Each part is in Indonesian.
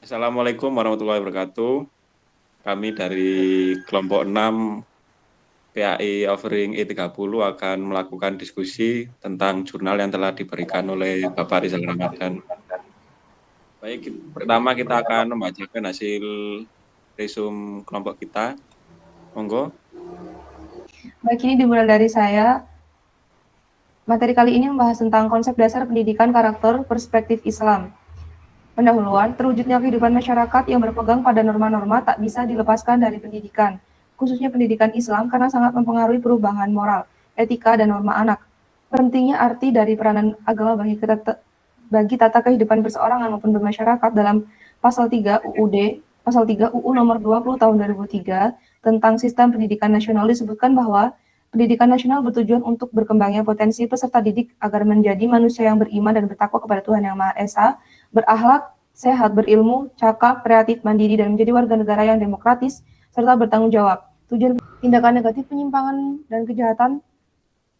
Assalamualaikum warahmatullahi wabarakatuh. Kami dari kelompok 6 PAI Offering E30 akan melakukan diskusi tentang jurnal yang telah diberikan oleh Bapak Rizal Ramadan. Baik, pertama kita akan membacakan hasil resum kelompok kita. Monggo. Baik, ini dimulai dari saya. Materi kali ini membahas tentang konsep dasar pendidikan karakter perspektif Islam. Pendahuluan, terwujudnya kehidupan masyarakat yang berpegang pada norma-norma tak bisa dilepaskan dari pendidikan, khususnya pendidikan Islam karena sangat mempengaruhi perubahan moral, etika, dan norma anak. Pentingnya arti dari peranan agama bagi tata kehidupan perseorangan maupun bermasyarakat dalam pasal 3 UUD, pasal 3 UU nomor 20 tahun 2003 tentang sistem pendidikan nasional disebutkan bahwa pendidikan nasional bertujuan untuk berkembangnya potensi peserta didik agar menjadi manusia yang beriman dan bertakwa kepada Tuhan Yang Maha Esa, berakhlak, sehat, berilmu, cakap, kreatif, mandiri, dan menjadi warga negara yang demokratis, serta bertanggung jawab. Tujuan tindakan negatif, penyimpangan, dan kejahatan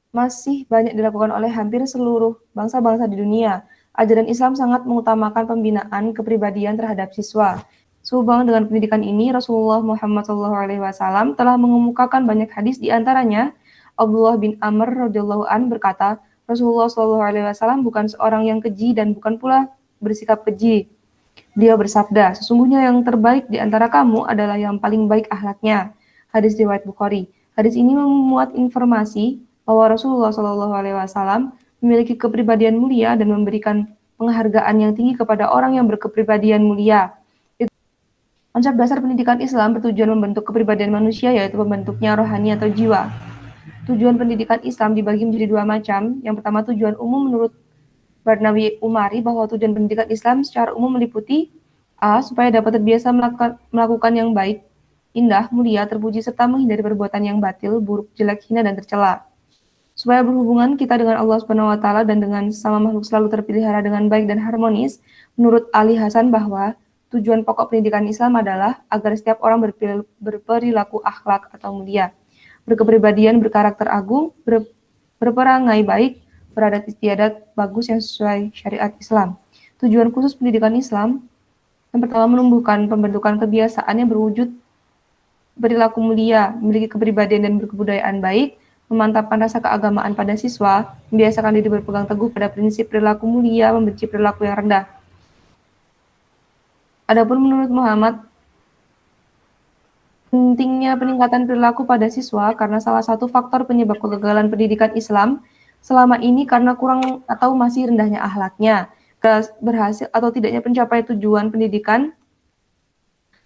masih banyak dilakukan oleh hampir seluruh bangsa-bangsa di dunia. Ajaran Islam sangat mengutamakan pembinaan kepribadian terhadap siswa. Sehubungan dengan pendidikan ini, Rasulullah Muhammad SAW telah mengemukakan banyak hadis, di antaranya Abdullah bin Amr radhiyallahu an berkata, Rasulullah SAW bukan seorang yang keji dan bukan pula bersikap keji. Dia bersabda, sesungguhnya yang terbaik di antara kamu adalah yang paling baik akhlaknya. Hadis riwayat Bukhari. Hadis ini memuat informasi bahwa Rasulullah SAW memiliki kepribadian mulia dan memberikan penghargaan yang tinggi kepada orang yang berkepribadian mulia. Konsep dasar pendidikan Islam bertujuan membentuk kepribadian manusia, yaitu membentuknya rohani atau jiwa. Tujuan pendidikan Islam dibagi menjadi dua macam. Yang pertama, tujuan umum menurut Barnawi Umari, bahwa tujuan pendidikan Islam secara umum meliputi A. Supaya dapat terbiasa melakukan yang baik, indah, mulia, terpuji, serta menghindari perbuatan yang batil, buruk, jelek, hina, dan tercela. Supaya berhubungan kita dengan Allah Subhanahu wa taala dan dengan sesama makhluk selalu terpelihara dengan baik dan harmonis, menurut Ali Hasan bahwa tujuan pokok pendidikan Islam adalah agar setiap orang berperilaku akhlak atau mulia, berkepribadian, berkarakter agung, berperangai baik, beradat istiadat bagus yang sesuai syariat Islam. Tujuan khusus pendidikan Islam yang pertama, menumbuhkan pembentukan kebiasaan yang berwujud perilaku mulia, memiliki kepribadian dan berkebudayaan baik, memantapkan rasa keagamaan pada siswa, membiasakan diri berpegang teguh pada prinsip perilaku mulia, membenci perilaku yang rendah. Adapun menurut Muhammad, pentingnya peningkatan perilaku pada siswa karena salah satu faktor penyebab kegagalan pendidikan Islam selama ini karena kurang atau masih rendahnya akhlaknya. Berhasil atau tidaknya pencapai tujuan pendidikan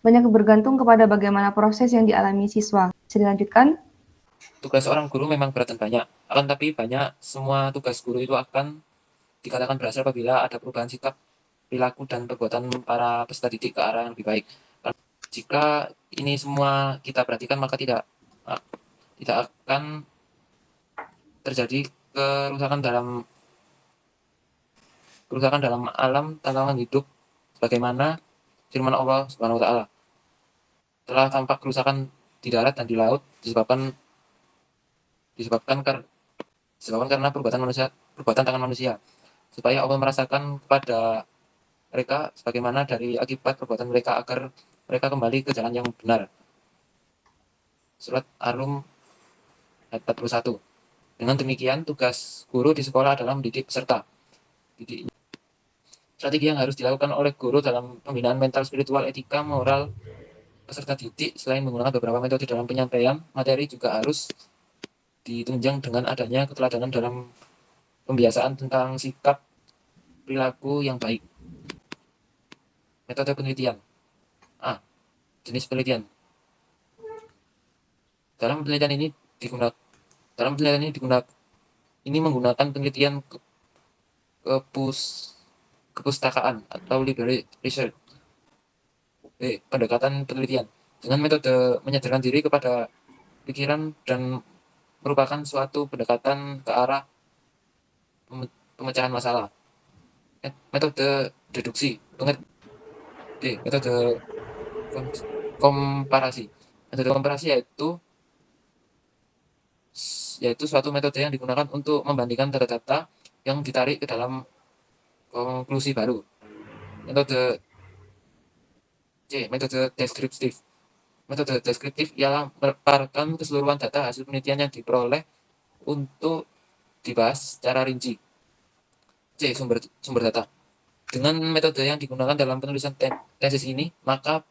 banyak bergantung kepada bagaimana proses yang dialami siswa. Bisa dilanjutkan? Tugas seorang guru memang berat dan banyak, akan tapi banyak semua tugas guru itu akan dikatakan berhasil apabila ada perubahan sikap, perilaku, dan perbuatan para peserta didik ke arah yang lebih baik. Jika ini semua kita perhatikan, maka tidak akan terjadi kerusakan dalam alam tantangan hidup, sebagaimana firman Allah Subhanahu wa taala. Telah tampak kerusakan di darat dan di laut disebabkan karena perbuatan tangan manusia, supaya Allah merasakan kepada mereka sebagaimana dari akibat perbuatan mereka, agar mereka kembali ke jalan yang benar. Surat Ar-Rum ayat 41. Dengan demikian, tugas guru di sekolah adalah mendidik peserta didiknya. Strategi yang harus dilakukan oleh guru dalam pembinaan mental, spiritual, etika, moral peserta didik, selain menggunakan beberapa metode dalam penyampaian materi, juga harus ditunjang dengan adanya keteladanan dalam pembiasaan tentang sikap perilaku yang baik. Metode penelitian. A. Jenis penelitian. Dalam penelitian ini menggunakan penelitian kepustakaan atau library research. B. Pendekatan penelitian dengan metode menyadarkan diri kepada pikiran dan merupakan suatu pendekatan ke arah pemecahan masalah. Metode deduksi. D. Metode komparasi. Metode komparasi yaitu suatu metode yang digunakan untuk membandingkan data-data yang ditarik ke dalam konklusi baru. Metode C. Metode deskriptif. Metode deskriptif ialah memaparkan keseluruhan data hasil penelitian yang diperoleh untuk dibahas secara rinci. C. Sumber data. Dengan metode yang digunakan dalam penulisan tesis ini, maka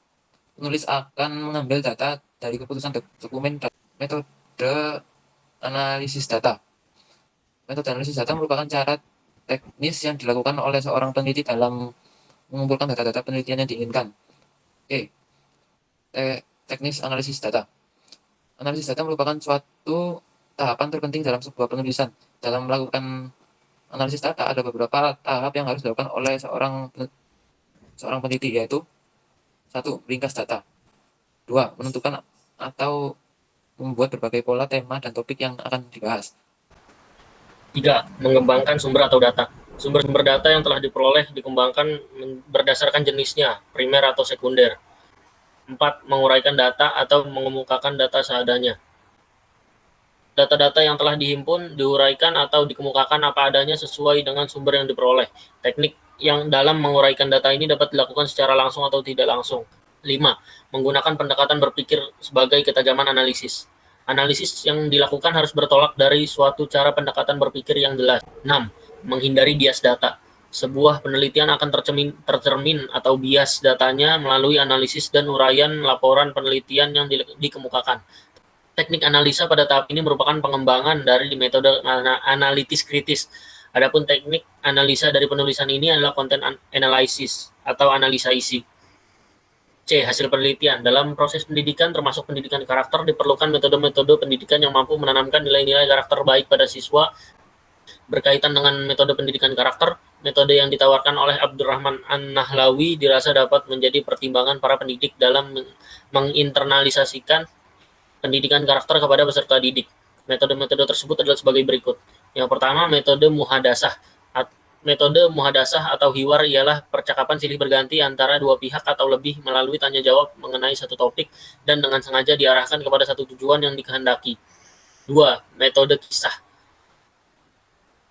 penulis akan mengambil data dari keputusan dokumen. Metode analisis data. Metode analisis data merupakan cara teknis yang dilakukan oleh seorang peneliti dalam mengumpulkan data-data penelitian yang diinginkan. E. Teknis analisis data. Analisis data merupakan suatu tahapan terpenting dalam sebuah penulisan. Dalam melakukan analisis data, ada beberapa tahap yang harus dilakukan oleh seorang peneliti, yaitu 1. Ringkas data. 2. Menentukan atau membuat berbagai pola, tema, dan topik yang akan dibahas. 3. Mengembangkan sumber atau data. Sumber-sumber data yang telah diperoleh dikembangkan berdasarkan jenisnya, primer atau sekunder. 4. Menguraikan data atau mengemukakan data seadanya. Data-data yang telah dihimpun, diuraikan atau dikemukakan apa adanya sesuai dengan sumber yang diperoleh. Teknik yang dalam menguraikan data ini dapat dilakukan secara langsung atau tidak langsung. 5. Menggunakan pendekatan berpikir sebagai ketajaman analisis. Analisis yang dilakukan harus bertolak dari suatu cara pendekatan berpikir yang jelas. 6. Menghindari bias data. Sebuah penelitian akan tercermin atau bias datanya melalui analisis dan uraian laporan penelitian yang dikemukakan. Teknik analisa pada tahap ini merupakan pengembangan dari metode analitis kritis. Adapun teknik analisa dari penulisan ini adalah content analysis atau analisa isi. C. Hasil penelitian. Dalam proses pendidikan termasuk pendidikan karakter diperlukan metode-metode pendidikan yang mampu menanamkan nilai-nilai karakter baik pada siswa. Berkaitan dengan metode pendidikan karakter, metode yang ditawarkan oleh Abdurrahman An-Nahlawi dirasa dapat menjadi pertimbangan para pendidik dalam menginternalisasikan pendidikan karakter kepada peserta didik. Metode-metode tersebut adalah sebagai berikut. Yang pertama, metode muhadasah. Metode muhadasah atau hiwar ialah percakapan silih berganti antara dua pihak atau lebih melalui tanya jawab mengenai satu topik dan dengan sengaja diarahkan kepada satu tujuan yang dikehendaki. 2. Metode kisah.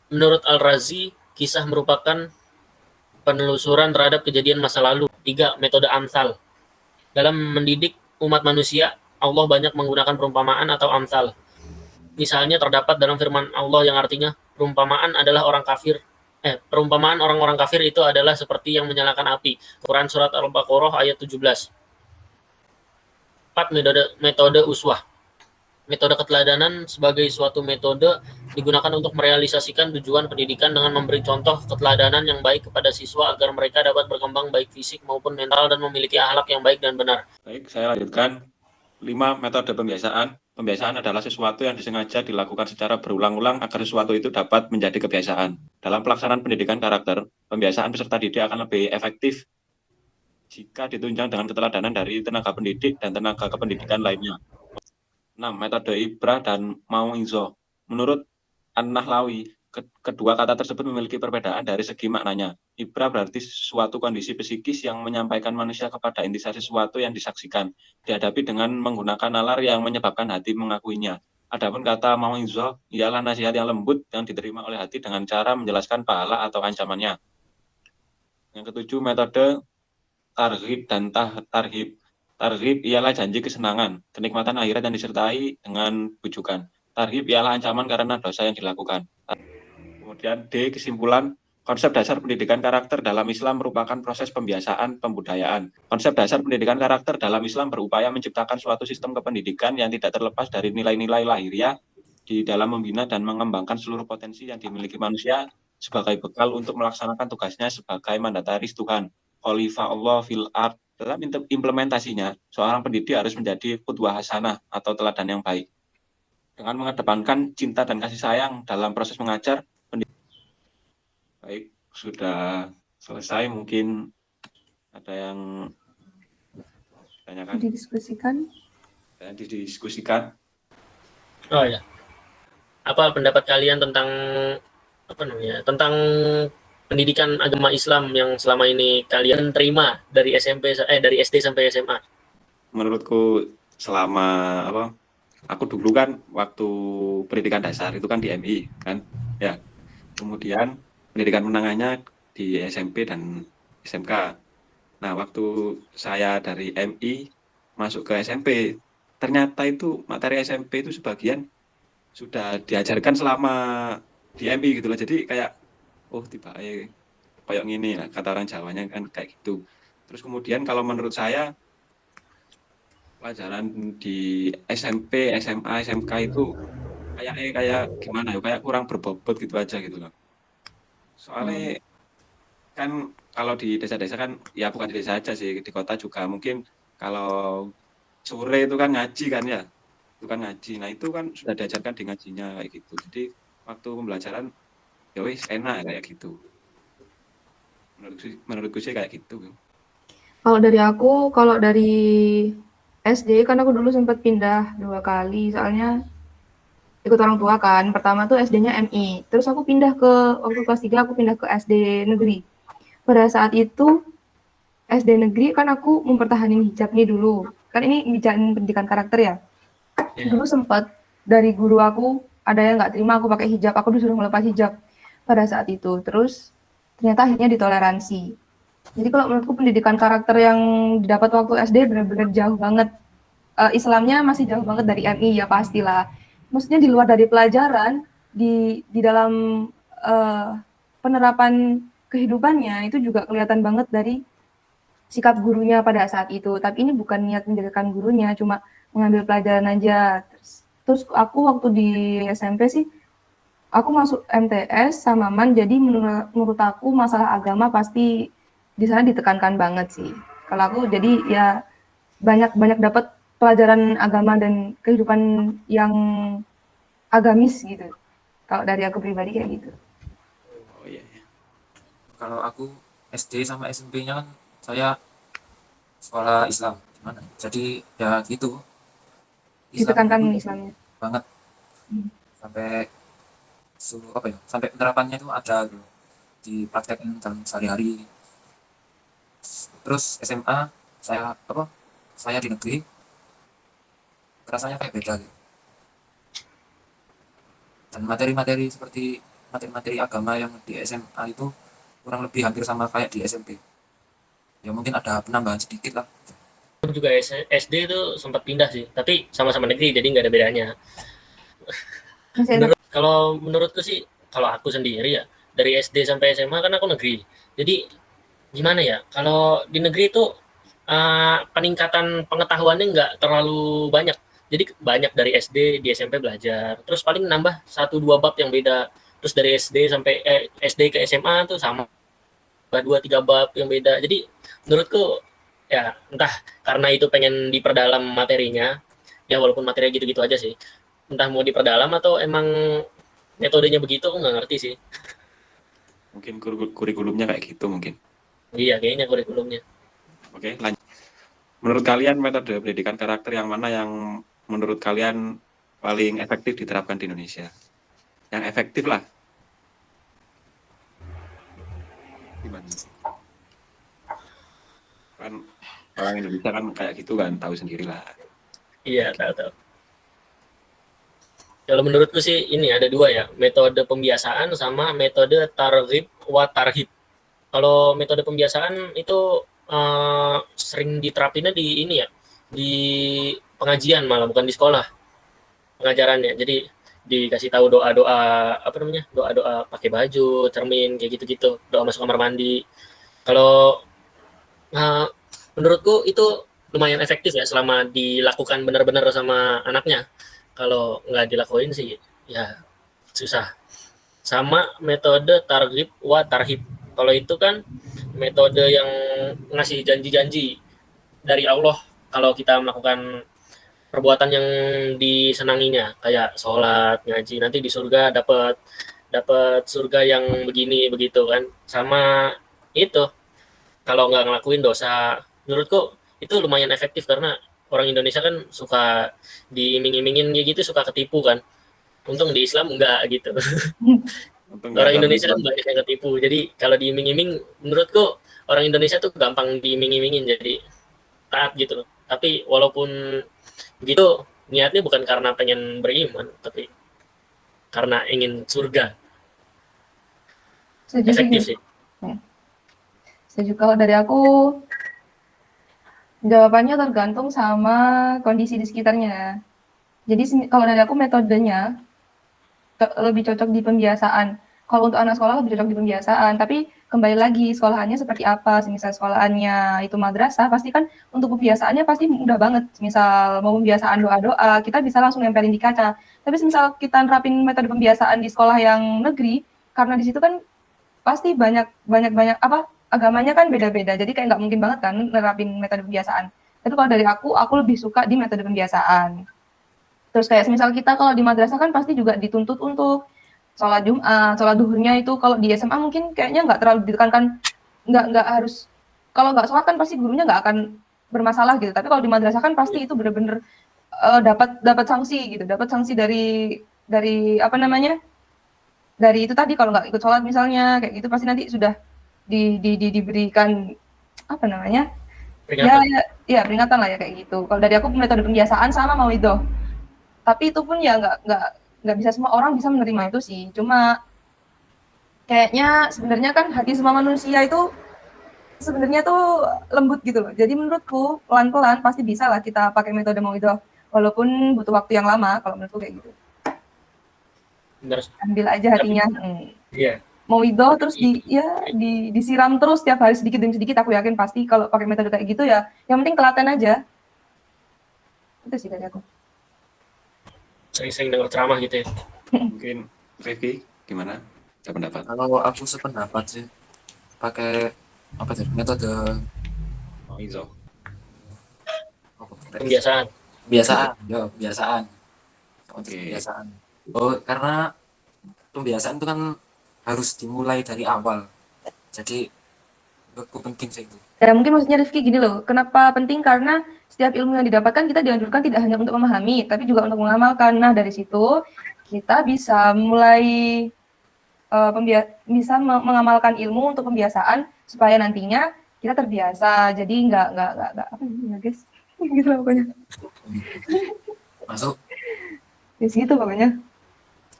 Menurut Al-Razi, kisah merupakan penelusuran terhadap kejadian masa lalu. 3. Metode amsal. Dalam mendidik umat manusia, Allah banyak menggunakan perumpamaan atau amsal. Misalnya terdapat dalam firman Allah yang artinya perumpamaan orang-orang kafir itu adalah seperti yang menyalakan api. Quran Surat Al-Baqarah ayat 17. 4. Metode uswah. Metode keteladanan sebagai suatu metode digunakan untuk merealisasikan tujuan pendidikan dengan memberi contoh keteladanan yang baik kepada siswa agar mereka dapat berkembang baik fisik maupun mental dan memiliki akhlak yang baik dan benar. Baik, saya lanjutkan. 5. Metode pembiasaan. Pembiasaan adalah sesuatu yang disengaja dilakukan secara berulang-ulang agar sesuatu itu dapat menjadi kebiasaan. Dalam pelaksanaan pendidikan karakter, pembiasaan peserta didik akan lebih efektif jika ditunjang dengan keteladanan dari tenaga pendidik dan tenaga kependidikan lainnya. 6. Metode ibrah dan mau'izah. Menurut An-Nahlawi, kedua kata tersebut memiliki perbedaan dari segi maknanya. Ibrah berarti suatu kondisi psikis yang menyampaikan manusia kepada intisari sesuatu yang disaksikan, dihadapi dengan menggunakan nalar yang menyebabkan hati mengakuinya. Adapun kata mau'izah ialah nasihat yang lembut yang diterima oleh hati dengan cara menjelaskan pahala atau ancamannya. Yang ketujuh, metode targhib dan tarhib. Targhib ialah janji kesenangan, kenikmatan akhirat yang disertai dengan bujukan. Tarhib ialah ancaman karena dosa yang dilakukan. Kemudian D, kesimpulan, konsep dasar pendidikan karakter dalam Islam merupakan proses pembiasaan pembudayaan. Konsep dasar pendidikan karakter dalam Islam berupaya menciptakan suatu sistem kependidikan yang tidak terlepas dari nilai-nilai lahiriah di dalam membina dan mengembangkan seluruh potensi yang dimiliki manusia sebagai bekal untuk melaksanakan tugasnya sebagai mandataris Tuhan, Khalifah Allah fil ard. Dalam implementasinya, seorang pendidik harus menjadi qudwah hasanah atau teladan yang baik. Dengan mengedepankan cinta dan kasih sayang dalam proses mengajar, baik, sudah selesai. Mungkin ada yang tanyakan? Didiskusikan. Oh ya. Apa pendapat kalian tentang pendidikan agama Islam yang selama ini kalian terima dari dari SD sampai SMA? Menurutku selama aku dulu kan waktu pendidikan dasar itu kan di MI kan, ya. Kemudian pendidikan menengahnya di SMP dan SMK. Nah, waktu saya dari MI masuk ke SMP, ternyata itu materi SMP itu sebagian sudah diajarkan selama di MI gitu loh. Jadi kayak, oh tiba kayak gini lah, kata orang Jawanya kan kayak gitu. Terus kemudian kalau menurut saya, pelajaran di SMP, SMA, SMK itu kayak gimana ya, kayak kurang berbobot gitu aja gitu loh. Soalnya kan kalau di desa-desa kan, ya bukan di desa aja sih, di kota juga mungkin kalau sore itu kan ngaji kan ya, itu kan ngaji. Nah itu kan sudah diajarkan di ngajinya kayak gitu. Jadi waktu pembelajaran ya wis enak kayak gitu. Menurutku sih kayak gitu. Kalau dari aku, kalau dari SD kan aku dulu sempat pindah 2 kali, soalnya ikut orang tua kan. Pertama tuh SD-nya MI, terus aku pindah ke waktu kelas 3 aku pindah ke SD negeri. Pada saat itu SD negeri kan aku mempertahankan hijab nih dulu. Kan ini bicarain pendidikan karakter ya. Dulu sempat dari guru aku ada yang nggak terima aku pakai hijab, aku disuruh melepas hijab pada saat itu. Terus ternyata akhirnya ditoleransi. Jadi kalau menurutku pendidikan karakter yang didapat waktu SD benar-benar jauh banget. Islamnya masih jauh banget dari MI ya pastilah. Maksudnya di luar dari pelajaran, di dalam penerapan kehidupannya itu juga kelihatan banget dari sikap gurunya pada saat itu. Tapi ini bukan niat menjadikan gurunya, cuma mengambil pelajaran aja. Terus aku waktu di SMP sih, aku masuk MTS sama MAN, jadi menurut aku masalah agama pasti di sana ditekankan banget sih. Kalau aku jadi ya banyak dapat pelajaran agama dan kehidupan yang agamis gitu. Kalau dari aku pribadi kayak gitu. Oh iya. Kalau aku SD sama SMP-nya kan saya sekolah Islam gimana. Jadi ya gitu. Islam Ditekankan itu Islamnya. banget sampai sampai penerapannya itu ada gitu, dipraktekkan dalam sehari-hari. Terus SMA saya di negeri rasanya kayak beda gitu. Dan materi-materi seperti materi-materi agama yang di SMA itu kurang lebih hampir sama kayak di SMP. Ya mungkin ada penambahan sedikit lah. Aku juga SD itu sempat pindah sih, tapi sama-sama negeri, jadi nggak ada bedanya. Kalau menurutku sih, kalau aku sendiri ya, dari SD sampai SMA kan aku negeri. Jadi gimana ya, kalau di negeri itu peningkatan pengetahuannya nggak terlalu banyak. Jadi banyak dari SD di SMP belajar, terus paling nambah 1-2 bab yang beda. Terus dari SD ke SMA tuh sama 2-3 bab yang beda. Jadi menurutku ya entah karena itu pengen diperdalam materinya, ya walaupun materinya gitu-gitu aja sih. Entah mau diperdalam atau emang metodenya begitu, aku nggak ngerti sih. Mungkin kurikulumnya kayak gitu mungkin. Iya, kayaknya kurikulumnya. Oke, lanjut. Menurut kalian metode pendidikan karakter yang mana yang menurut kalian paling efektif diterapkan di Indonesia? Yang efektif lah. Gimana? Kan orang Indonesia kan kayak gitu kan, tahu sendirilah. Iya, tahu-tahu. Kalau menurutku sih ini ada 2 ya, metode pembiasaan sama metode targhib wa tarhib. Kalau metode pembiasaan itu sering diterapinnya di ini ya, di pengajian malah bukan di sekolah pengajarannya. Jadi dikasih tahu doa-doa doa-doa pakai baju, cermin kayak gitu-gitu, doa masuk kamar mandi. Kalau menurutku itu lumayan efektif ya selama dilakukan benar-benar sama anaknya. Kalau nggak dilakuin sih ya susah. Sama metode targhib wa tarhib. Kalau itu kan metode yang ngasih janji-janji dari Allah kalau kita melakukan perbuatan yang disenanginya kayak sholat, ngaji, nanti di surga dapat dapat surga yang begini begitu kan. Sama itu kalau nggak ngelakuin dosa, menurutku itu lumayan efektif karena orang Indonesia kan suka diiming-imingin gitu, suka ketipu kan. Untung di Islam enggak gitu. Orang Indonesia kan banyak yang ketipu. Jadi kalau diiming-iming, menurutku orang Indonesia tuh gampang diiming-imingin jadi taat gitu loh. Tapi walaupun begitu, niatnya bukan karena pengen beriman, tapi karena ingin surga. Efektif sih. Setuju. Kalau dari aku Jawabannya tergantung sama kondisi di sekitarnya. Jadi kalau dari aku metodenya lebih cocok di pembiasaan. Kalau untuk anak sekolah lebih cocok di pembiasaan, tapi kembali lagi sekolahannya seperti apa. Misal sekolahannya itu madrasah, pasti kan untuk pembiasaannya pasti mudah banget. Misal mau pembiasaan doa-doa, kita bisa langsung nempelin di kaca. Tapi misal kita nerapin metode pembiasaan di sekolah yang negeri, karena di situ kan pasti banyak apa agamanya kan beda-beda. Jadi kayak nggak mungkin banget kan nerapin metode pembiasaan. Tapi kalau dari aku lebih suka di metode pembiasaan. Terus kayak misal kita kalau di madrasah kan pasti juga dituntut untuk sholat Jumat, sholat duhurnya itu kalau di SMA mungkin kayaknya nggak terlalu ditekankan, nggak harus, kalau nggak sholat kan pasti gurunya nggak akan bermasalah gitu. Tapi kalau di madrasah kan pasti itu bener-bener dapat sanksi gitu, dapat sanksi dari apa namanya, dari itu tadi kalau nggak ikut sholat misalnya kayak gitu pasti nanti sudah diberikan apa namanya Peringatan. ya peringatan lah ya kayak gitu. Kalau dari aku metode pembiasaan sama mauidhah. Tapi itu pun ya nggak bisa semua orang bisa menerima itu sih. Cuma kayaknya sebenarnya kan hati semua manusia itu sebenarnya tuh lembut gitu loh. Jadi menurutku pelan-pelan pasti bisa lah kita pakai metode mauidhah. Walaupun butuh waktu yang lama kalau menurutku kayak gitu. Benar. Ambil aja hatinya. Iya. Mauidhah terus disiram terus tiap hari sedikit demi sedikit, aku yakin pasti kalau pakai metode kayak gitu ya yang penting telaten aja. Itu sih dari aku. Sering-sering dengar ceramah gitu ya. Mungkin Rifki gimana? Ada pendapat? Kalau aku sependapat sih pakai apa sih metode Mauidhah. Pembiasaan. Kebiasaan. Untuk kebiasaan. Oh, karena pembiasaan itu kan harus dimulai dari awal. Jadi itu penting sih itu. Ya mungkin maksudnya Rifki gini loh, kenapa penting? Karena setiap ilmu yang didapatkan kita dianjurkan tidak hanya untuk memahami, tapi juga untuk mengamalkan. Nah dari situ kita bisa mulai bisa mengamalkan ilmu untuk pembiasaan supaya nantinya kita terbiasa. Jadi nggak apa ya guys, gitu lah pokoknya. Masuk. Di situ pokoknya.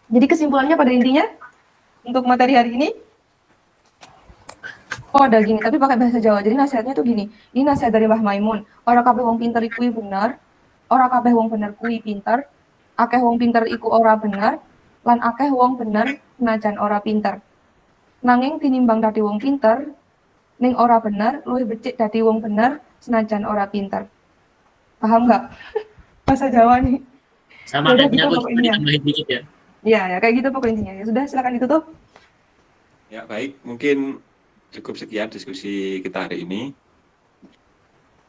Jadi kesimpulannya pada intinya untuk materi hari ini. Oh ada gini, tapi pakai bahasa Jawa. Jadi nasihatnya tuh gini. Ini nasihat dari Mbah Maimun. Ora kabeh wong pinter iku bener, ora kabeh wong bener kuwi pinter, akeh wong pinter iku ora bener, lan akeh wong bener senajan ora pinter. Nanging tinimbang dadi wong pinter, ning ora bener, luwih becik dadi wong bener senajan ora pinter. Paham nggak? Bahasa Jawa nih. Sama Udah kayaknya gitu aku pokoknya. tambahin dikit ya. Iya, ya kayak gitu pokoknya intinya. Ya sudah, silakan ditutup. Ya baik, mungkin cukup sekian diskusi kita hari ini.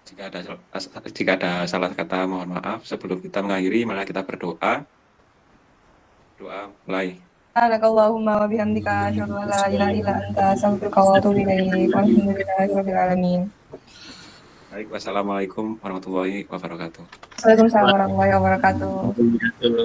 Jika ada salah kata mohon maaf. Sebelum kita mengakhiri, malah kita berdoa. Doa mulai. Subhanakallahumma wa bihamdika asyhadu an la ilaha illa anta astaghfiruka wa atubu ilaik. Walhamdulillahirabbil alamin. Baik, wassalamualaikum warahmatullahi wabarakatuh. Waalaikumsalam warahmatullahi wabarakatuh. Dulu.